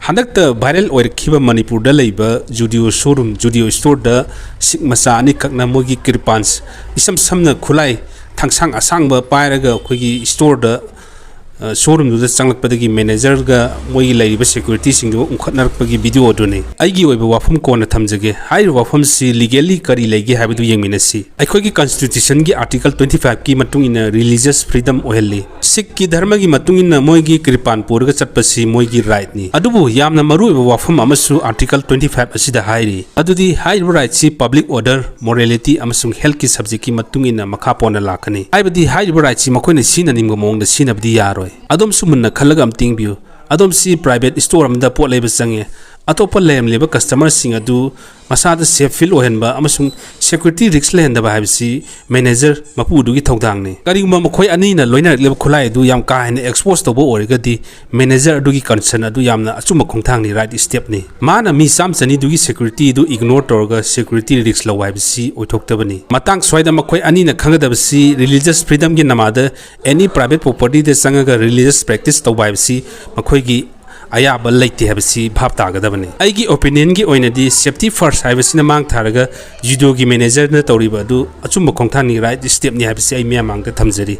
हंदक्ता viral ओइरखिबा Manipur दा लेबा Judeo showroom Judeo store दा सिक मचा अनि ककना मोगी कृपांस इसम समना खुलाई थांगसांग असांगबा पायरगा खोगी स्टोर दा शोरूम दुदा चंगलकपदगी मैनेजर गा मोगी लाइबा सिक्योरिटी सिंग दो उखतनरकपगी वीडियो दुने आइगी ओइबा वाफम कोना थमजगे हाइ वाफम सि लीगली करी लेगे हाबिदु यंगमिनसी अखोगी कॉन्स्टिट्यूशन की आर्टिकल 25 की मतुंग इन रिलीजियस फ्रीडम ओहेली सिख की धर्म की मतुंग इन मोगी कृपान पुरगा चटपसी मोगी राइट नि अदुबु यामना मरुइबा वाफम अमसु आर्टिकल 25 असिदा हाइरि अदुदी हाइबा राइट सि पब्लिक ऑर्डर मोरालिटी अमसुंग हेल्थ की सब्जेक्ट की मतुंग इन मखा पोना लाखनी हाइबदी हाइबा राइट सि मखोइना सिननिमगो मोंगदा सिनबदी यारोय अदम सुमुन्ना खलगा अमतिंग बिउ अदम सी प्राइवेट स्टोर अमदा पोट लेबा संगे अतोप लेम लेबा कस्टमर सिंग अदु मसादा सेफ फील ओहेनबा अमसुंग सिक्योरिटी रिस्क लेहनदबा हाइबसी मैनेजर मपुदुगी थौदांगने करिगुमा मखोय अनीना लोइना लेबा खुलाय दु याम का हेन एक्सपोज तोबो ओरिगदी मैनेजर अदुगी कंसर्न अदु यामना अचुम खोंथांगनि राइट स्टेप नि माना मी सामचनी दुगी सिक्योरिटी दु इग्नोर तोरगा सिक्योरिटी रिस्क लो हाइबसी ओइथोक्तबनी मतांग सोयदा मखोय अनीना खंगदबसी रिलीजियस फ्रीडम की नमादा एनी प्राइवेट प्रॉपर्टी दे संगगा रिलीजियस प्रैक्टिस तोबा हाइबसी मखोयगी अयाब लेते है भाव तागदबने अगी ओपिनियन की ओइनदी सेफ्टी फर्स्ट है मांग थारगा जुडो की मैनेजर तौरीब अचुम खोंथानी राइट स्टेप नि है मांग थमजरी।